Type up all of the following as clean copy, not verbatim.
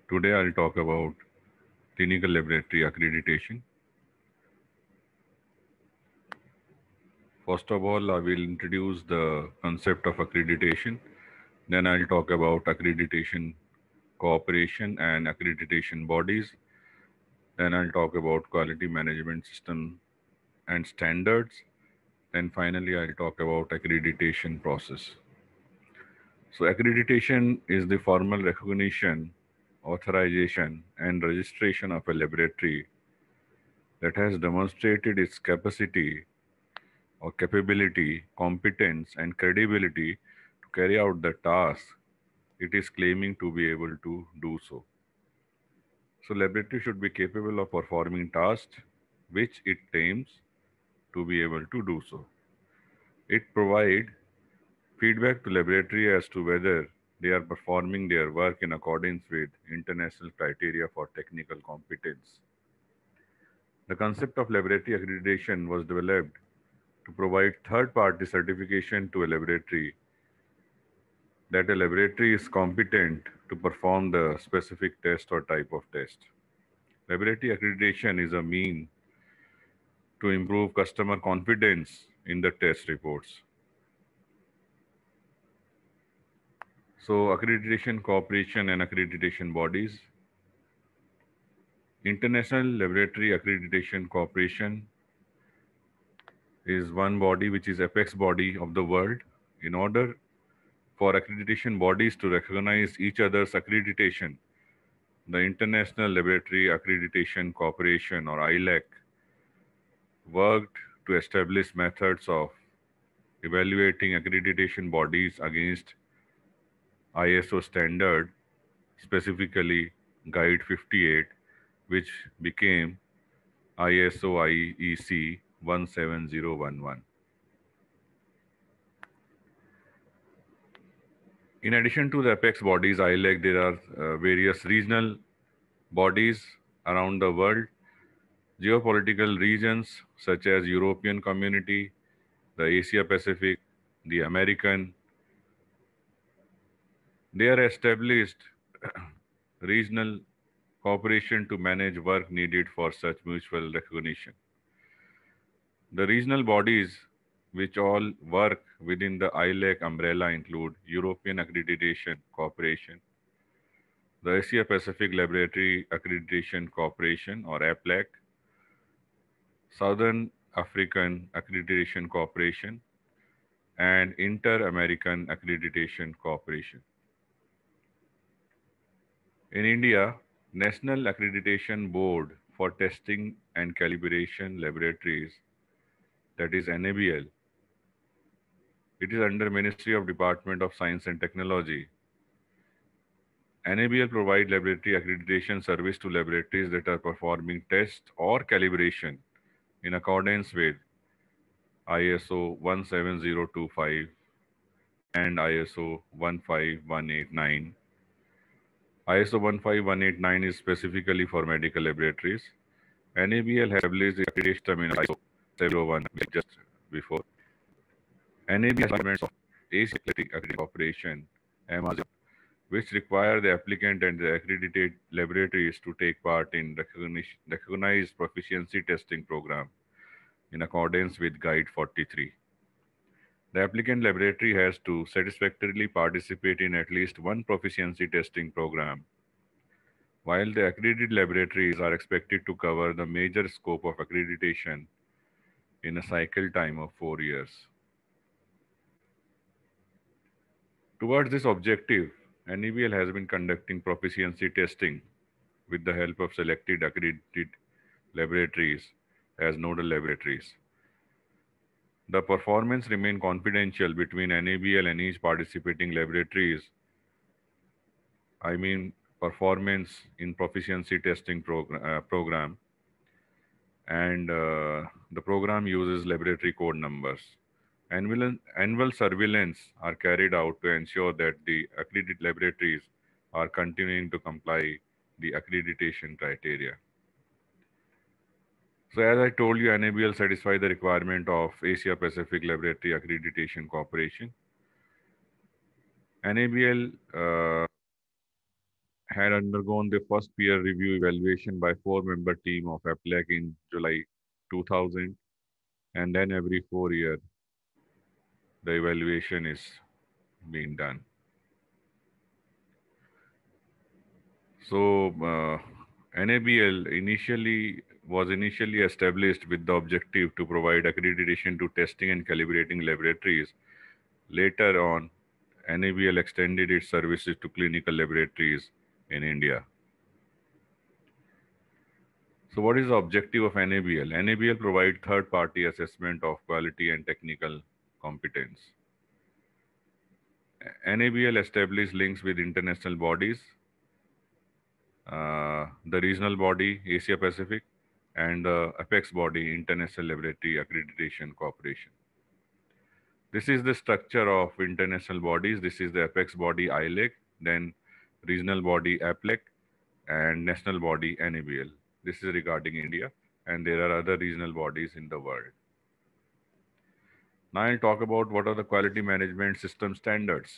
Today I'll talk about clinical laboratory accreditation. First of all, I will introduce the concept of accreditation. Then I'll talk about accreditation cooperation and accreditation bodies. Then I'll talk about quality management system and standards. Then finally, I'll talk about accreditation process. So accreditation is the formal recognition, authorization, and registration of a laboratory that has demonstrated its capacity or capability, competence, and credibility to carry out the task it is claiming to be able to do so. So, laboratory should be capable of performing tasks which it claims to be able to do so. It provide feedback to laboratory as to whether they are performing their work in accordance with international criteria for technical competence. The concept of laboratory accreditation was developed to provide third-party certification to a laboratory that a laboratory is competent to perform the specific test or type of test. Laboratory accreditation is a mean to improve customer confidence in the test reports. So, accreditation cooperation and accreditation bodies. International Laboratory Accreditation Corporation is one body which is apex body of the world. In order for accreditation bodies to recognize each other's accreditation, the International Laboratory Accreditation Corporation or ILAC worked to establish methods of evaluating accreditation bodies against ISO standard, specifically Guide 58, which became ISO IEC 17011. In addition to the apex bodies, ILAC, there are various regional bodies around the world, geopolitical regions such as European Community, the Asia Pacific, the American. They are established regional cooperation to manage work needed for such mutual recognition. The regional bodies which all work within the ILAC umbrella include European Accreditation Corporation, the Asia Pacific Laboratory Accreditation Corporation or APLAC, Southern African Accreditation Corporation, and Inter-American Accreditation Corporation. In India, National Accreditation Board for Testing and Calibration Laboratories, that is NABL, it is under Ministry of Department of Science and Technology. NABL provide laboratory accreditation service to laboratories that are performing tests or calibration in accordance with ISO 17025 and ISO 15189. ISO 15189 is specifically for medical laboratories. NABL have released the accreditation in ISO 701 just before. NABL requirements of Asia Accreditation Corporation, Amazon, which require the applicant and the accredited laboratories to take part in recognized proficiency testing program in accordance with Guide 43. The applicant laboratory has to satisfactorily participate in at least one proficiency testing program, while the accredited laboratories are expected to cover the major scope of accreditation in a cycle time of 4 years. Towards this objective, NABL has been conducting proficiency testing with the help of selected accredited laboratories as nodal laboratories. The performance remain confidential between NABL and each participating laboratories. I mean, performance in proficiency testing program, and the program uses laboratory code numbers. Annual surveillance are carried out to ensure that the accredited laboratories are continuing to comply the accreditation criteria. So as I told you, NABL satisfy the requirement of Asia Pacific Laboratory Accreditation Corporation. NABL had undergone the first peer review evaluation by four-member team of APLAC in July 2000, and then every 4 years the evaluation is being done. So NABL was initially established with the objective to provide accreditation to testing and calibrating laboratories. Later on, NABL extended its services to clinical laboratories in India. So what is the objective of NABL? NABL provides third-party assessment of quality and technical competence. NABL established links with international bodies, the regional body, Asia Pacific, and the apex body, International Laboratory Accreditation Corporation. This is the structure of international bodies. This is the apex body, ILAC, then regional body, APLEC, and national body, NABL. This is regarding India, and there are other regional bodies in the world. Now I'll talk about what are the quality management system standards.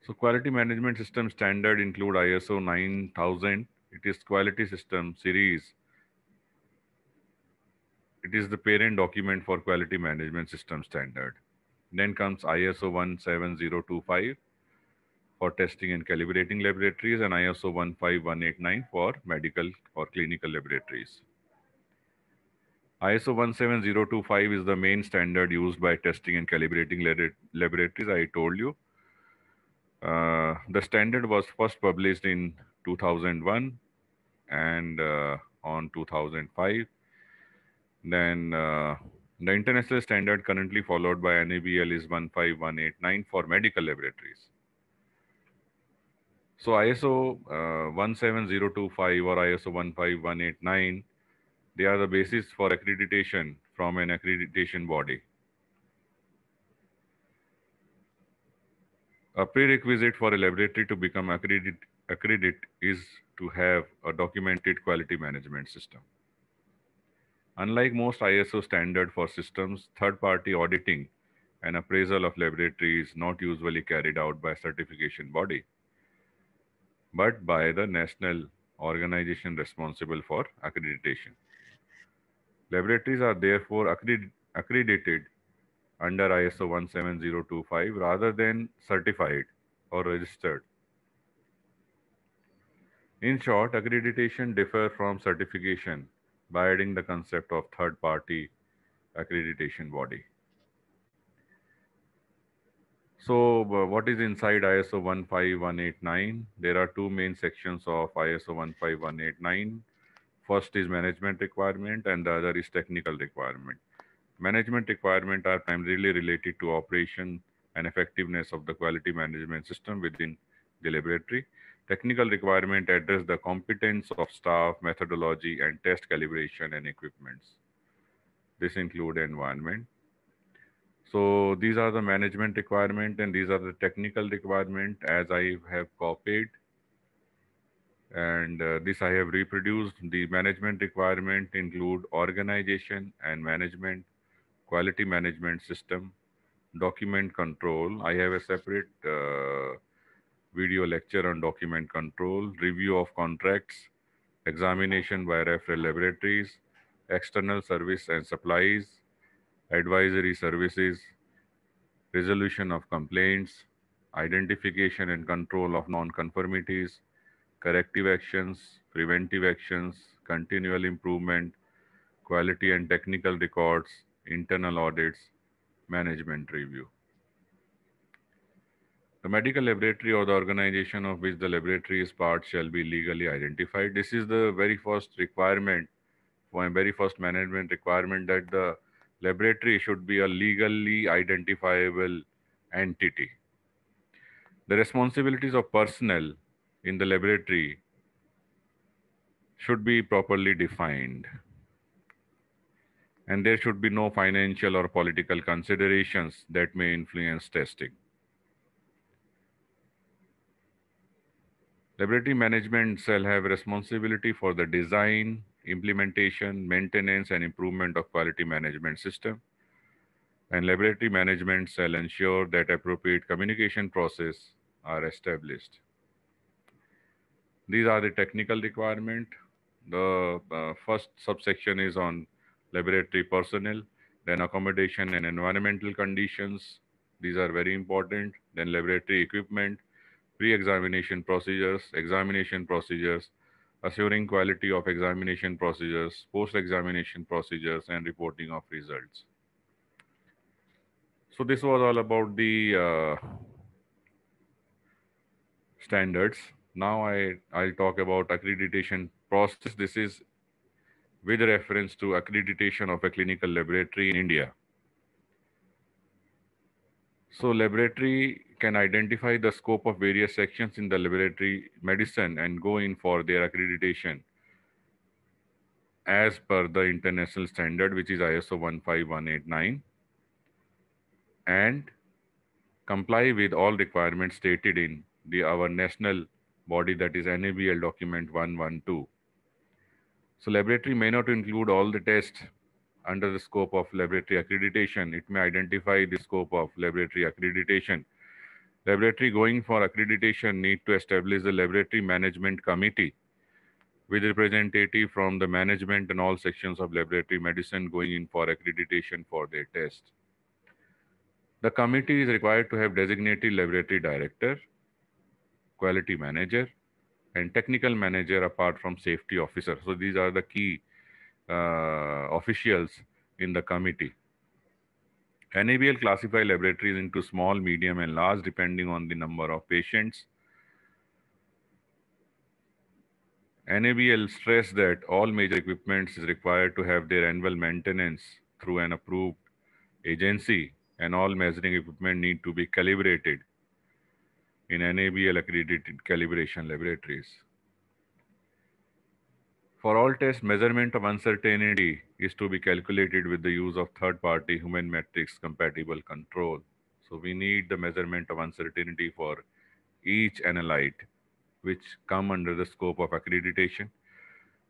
So quality management system standard include ISO 9000. It is quality system series. It is the parent document for quality management system standard. Then comes ISO 17025 for testing and calibrating laboratories, and ISO 15189 for medical or clinical laboratories. ISO 17025 is the main standard used by testing and calibrating laboratories, I told you. The standard was first published in 2001 and on 2005. Then the international standard currently followed by NABL is 15189 for medical laboratories. So ISO 17025 or ISO 15189, they are the basis for accreditation from an accreditation body. A prerequisite for a laboratory to become accredited is to have a documented quality management system. Unlike most ISO standard for systems, third-party auditing and appraisal of laboratory is not usually carried out by certification body, but by the national organization responsible for accreditation. Laboratories are therefore accredited under ISO 17025 rather than certified or registered. In short, accreditation differs from certification by adding the concept of third-party accreditation body. So what is inside ISO 15189? There are two main sections of ISO 15189. First is management requirement and the other is technical requirement. Management requirements are primarily related to operation and effectiveness of the quality management system within the laboratory. Technical requirement address the competence of staff, methodology, and test calibration and equipments. This include environment. So these are the management requirement and these are the technical requirement as I have copied. And this I have reproduced. The management requirement include organization and management, quality management system, document control. I have a separate video lecture on document control, review of contracts, examination by referral laboratories, external service and supplies, advisory services, resolution of complaints, identification and control of non-conformities, corrective actions, preventive actions, continual improvement, quality and technical records, internal audits, management review. The medical laboratory or the organization of which the laboratory is part shall be legally identified. This is the very first requirement, my very first management requirement, that the laboratory should be a legally identifiable entity. The responsibilities of personnel in the laboratory should be properly defined. And there should be no financial or political considerations that may influence testing. Laboratory management shall have responsibility for the design, implementation, maintenance, and improvement of quality management system. And laboratory management shall ensure that appropriate communication process are established. These are the technical requirement. The first subsection is on laboratory personnel, then accommodation and environmental conditions. These are very important. Then laboratory equipment, pre-examination procedures, examination procedures, assuring quality of examination procedures, post-examination procedures, and reporting of results. So this was all about the standards. Now I'll talk about accreditation process. This is with reference to accreditation of a clinical laboratory in India. So laboratory can identify the scope of various sections in the laboratory medicine and go in for their accreditation as per the international standard, which is ISO 15189, and comply with all requirements stated in our national body, that is NABL document 112. So laboratory may not include all the tests under the scope of laboratory accreditation. It may identify the scope of laboratory accreditation. Laboratory going for accreditation need to establish the laboratory management committee with representative from the management and all sections of laboratory medicine going in for accreditation for their test. The committee is required to have designated laboratory director, quality manager, and technical manager apart from safety officer. So these are the key officials in the committee. NABL classify laboratories into small, medium, and large depending on the number of patients. NABL stress that all major equipment is required to have their annual maintenance through an approved agency, and all measuring equipment need to be calibrated in NABL accredited calibration laboratories. For all tests, measurement of uncertainty is to be calculated with the use of third-party human metrics compatible control. So we need the measurement of uncertainty for each analyte, which come under the scope of accreditation.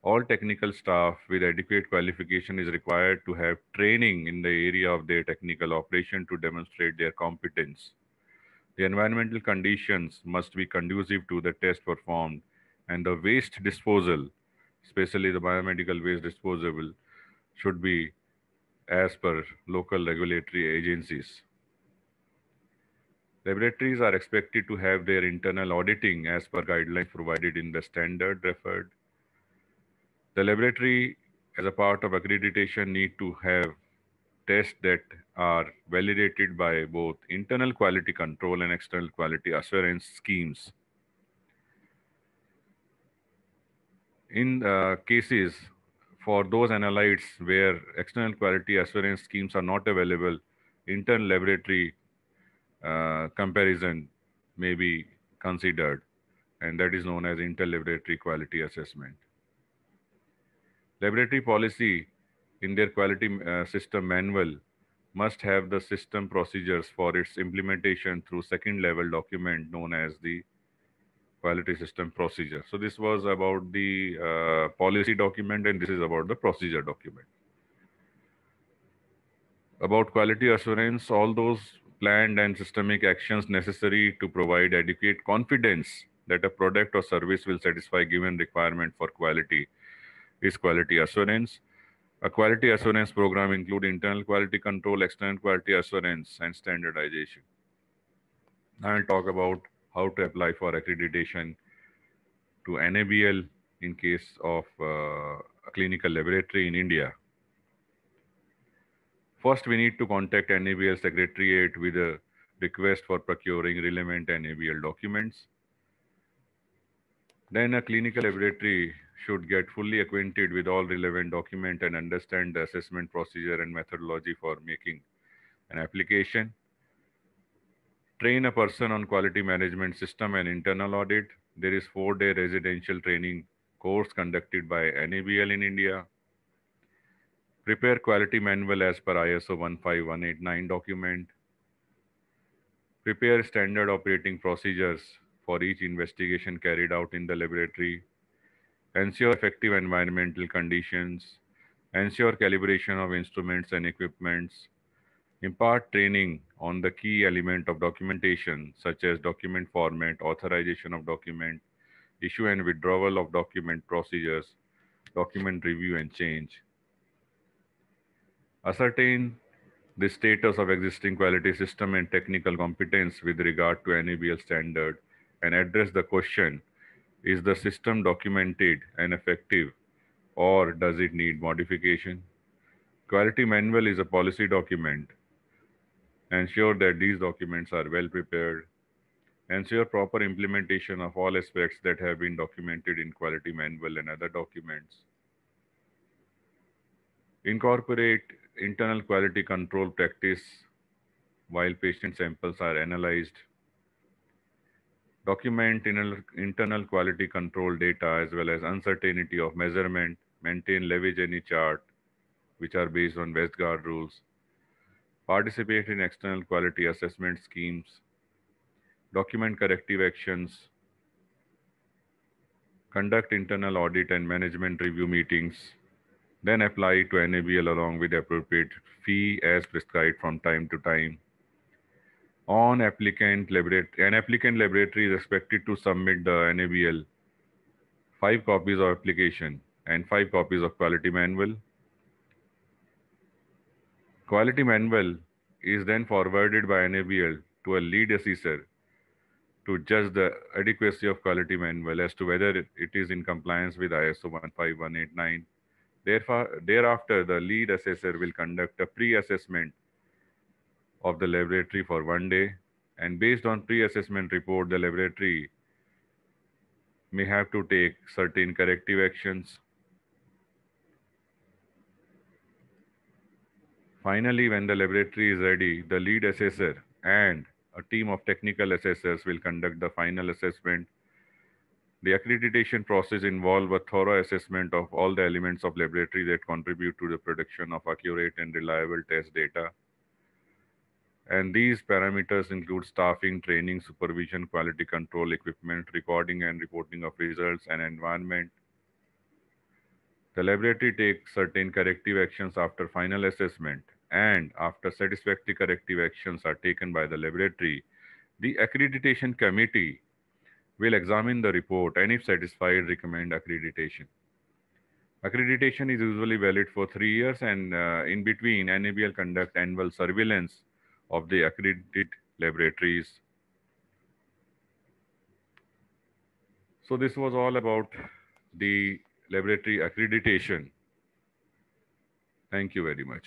All technical staff with adequate qualification is required to have training in the area of their technical operation to demonstrate their competence. The environmental conditions must be conducive to the test performed, and the waste disposal, especially the biomedical waste disposal, should be as per local regulatory agencies. Laboratories are expected to have their internal auditing as per guidelines provided in the standard referred. The laboratory, as a part of accreditation, need to have tests that are validated by both internal quality control and external quality assurance schemes. In cases for those analytes where external quality assurance schemes are not available, internal laboratory comparison may be considered, and that is known as inter-laboratory quality assessment. Laboratory policy in their quality system manual must have the system procedures for its implementation through second level document known as the quality system procedure. So this was about the policy document, and this is about the procedure document. About quality assurance, all those planned and systemic actions necessary to provide adequate confidence that a product or service will satisfy given requirement for quality is quality assurance. A quality assurance program includes internal quality control, external quality assurance, and standardization. Now I'll talk about how to apply for accreditation to NABL in case of a clinical laboratory in India. First, we need to contact NABL Secretariat with a request for procuring relevant NABL documents. Then a clinical laboratory should get fully acquainted with all relevant documents and understand the assessment procedure and methodology for making an application. Train a person on quality management system and internal audit. There is 4-day residential training course conducted by NABL in India. Prepare quality manual as per ISO 15189 document. Prepare standard operating procedures for each investigation carried out in the laboratory. Ensure effective environmental conditions. Ensure calibration of instruments and equipments. Impart training on the key element of documentation, such as document format, authorization of document, issue and withdrawal of document procedures, document review and change. Ascertain the status of existing quality system and technical competence with regard to NABL standard and address the question, is the system documented and effective or does it need modification? Quality manual is a policy document. Ensure that these documents are well prepared. Ensure proper implementation of all aspects that have been documented in quality manual and other documents. Incorporate internal quality control practice while patient samples are analyzed. Document internal quality control data as well as uncertainty of measurement. Maintain Levy-Jenny chart, which are based on Westgard rules. Participate in external quality assessment schemes. Document corrective actions. Conduct internal audit and management review meetings. Then apply to NABL along with appropriate fee as prescribed from time to time. An applicant laboratory is expected to submit the NABL 5 copies of application and 5 copies of quality manual. Quality manual is then forwarded by NABL to a lead assessor to judge the adequacy of quality manual as to whether it is in compliance with ISO 15189. Thereafter, the lead assessor will conduct a pre-assessment of the laboratory for 1 day, and based on pre-assessment report, the laboratory may have to take certain corrective actions. Finally, when the laboratory is ready, the lead assessor and a team of technical assessors will conduct the final assessment. The accreditation process involves a thorough assessment of all the elements of laboratory that contribute to the production of accurate and reliable test data. And these parameters include staffing, training, supervision, quality control, equipment, recording and reporting of results, and environment. The laboratory takes certain corrective actions after final assessment, and after satisfactory corrective actions are taken by the laboratory, the accreditation committee will examine the report and if satisfied, recommend accreditation. Accreditation is usually valid for 3 years, and in between, NABL conduct annual surveillance of the accredited laboratories. So this was all about the laboratory accreditation. Thank you very much.